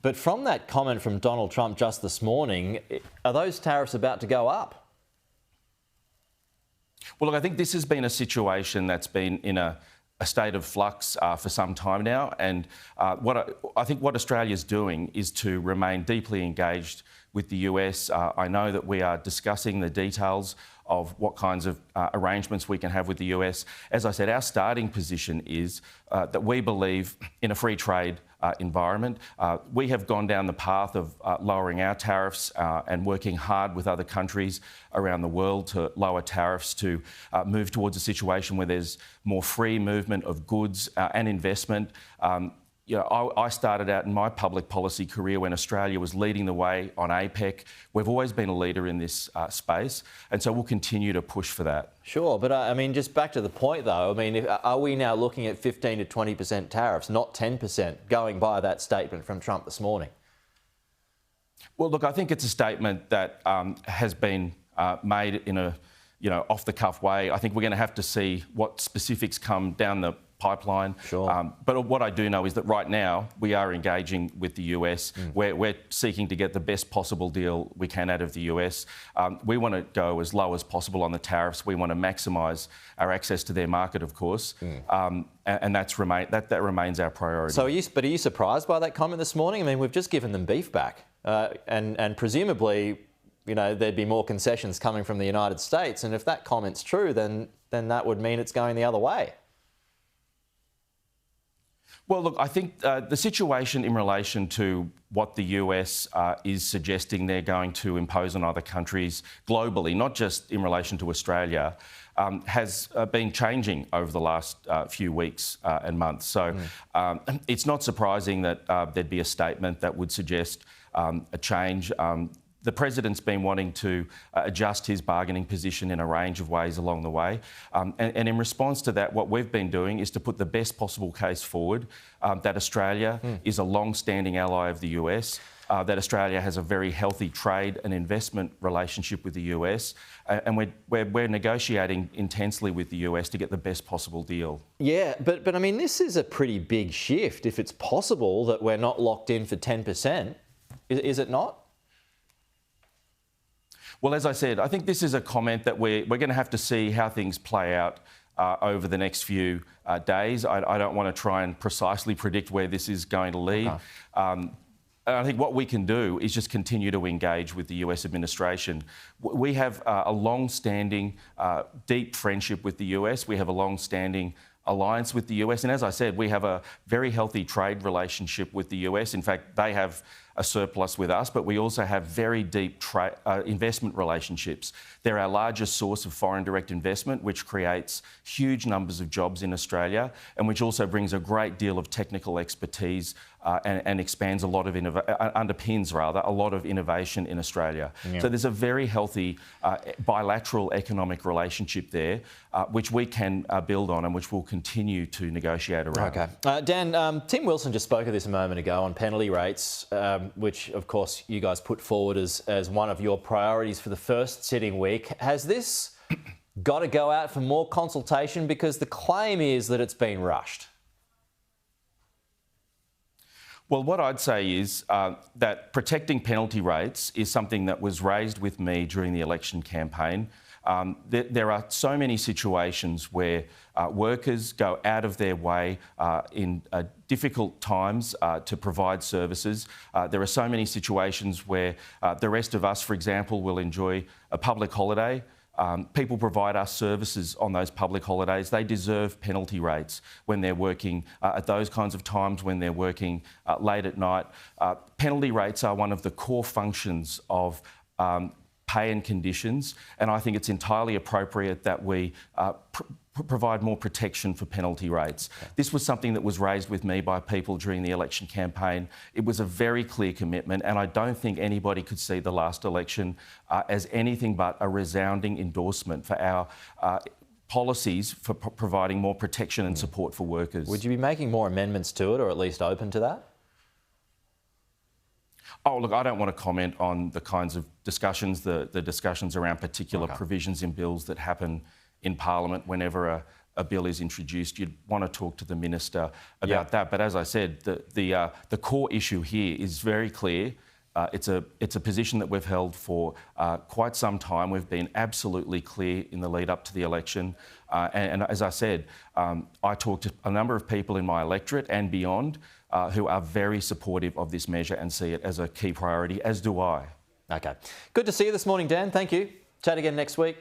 But from that comment from Donald Trump just this morning, are those tariffs about to go up? Well, look, I think this has been a situation that's been in a state of flux for some time now. And I think what Australia's doing is to remain deeply engaged with the US. I know that we are discussing the details of what kinds of arrangements we can have with the US. As I said, our starting position is that we believe in a free trade environment. We have gone down the path of lowering our tariffs and working hard with other countries around the world to lower tariffs, to move towards a situation where there's more free movement of goods and investment. I started out in my public policy career when Australia was leading the way on APEC. We've always been a leader in this space, and so we'll continue to push for that. Sure, but I mean, just back to the point though, I mean, are we now looking at 15 to 20% tariffs, not 10%, going by that statement from Trump this morning? Well, look, I think it's a statement that has been made in a off-the-cuff way. I think we're going to have to see what specifics come down the pipeline. Sure. But what I do know is that right now we are engaging with the US. We're seeking to get the best possible deal we can out of the US. We want to go as low as possible on the tariffs. We want to maximise our access to their market, of course. And that remains our priority. So are you surprised by that comment this morning? I mean, we've just given them beef back. And presumably, there'd be more concessions coming from the United States. And if that comment's true, then that would mean it's going the other way. Well, look, I think the situation in relation to what the US is suggesting they're going to impose on other countries globally, not just in relation to Australia, has been changing over the last few weeks and months. So it's not surprising that there'd be a statement that would suggest a change. The President's been wanting to adjust his bargaining position in a range of ways along the way. And in response to that, what we've been doing is to put the best possible case forward that Australia is a long-standing ally of the US, that Australia has a very healthy trade and investment relationship with the US, and we're negotiating intensely with the US to get the best possible deal. Yeah, but I mean, this is a pretty big shift. If it's possible that we're not locked in for 10%, is it not? Well, as I said, I think this is a comment that we're going to have to see how things play out over the next few days. I don't want to try and precisely predict where this is going to lead. And I think what we can do is just continue to engage with the US administration. We have a long-standing, deep friendship with the US. We have a long-standing alliance with the US. And as I said, we have a very healthy trade relationship with the US. In fact, they have a surplus with us, but we also have very deep investment relationships. They're our largest source of foreign direct investment, which creates huge numbers of jobs in Australia and which also brings a great deal of technical expertise and expands underpins a lot of innovation in Australia. Yeah. So there's a very healthy bilateral economic relationship there, which we can build on and which we'll continue to negotiate around. Okay. Dan, Tim Wilson just spoke of this a moment ago on penalty rates, which, of course, you guys put forward as one of your priorities for the first sitting week. Has this got to go out for more consultation? Because the claim is that it's been rushed. Well, what I'd say is that protecting penalty rates is something that was raised with me during the election campaign. There are so many situations where workers go out of their way in difficult times to provide services. There are so many situations where the rest of us, for example, will enjoy a public holiday. People provide us services on those public holidays. They deserve penalty rates when they're working at those kinds of times, when they're working late at night. Penalty rates are one of the core functions of pay and conditions, and I think it's entirely appropriate that we provide more protection for penalty rates. Okay. This was something that was raised with me by people during the election campaign. It was a very clear commitment, and I don't think anybody could see the last election as anything but a resounding endorsement for our policies for providing more protection and support for workers. Would you be making more amendments to it, or at least open to that? Oh, look, I don't want to comment on the kinds of discussions, the discussions around particular provisions in bills that happen in Parliament whenever a bill is introduced, you'd want to talk to the minister about that. But as I said, the core issue here is very clear. It's a position that we've held for quite some time. We've been absolutely clear in the lead up to the election. And as I said, I talked to a number of people in my electorate and beyond who are very supportive of this measure and see it as a key priority, as do I. Okay. Good to see you this morning, Dan. Thank you. Chat again next week.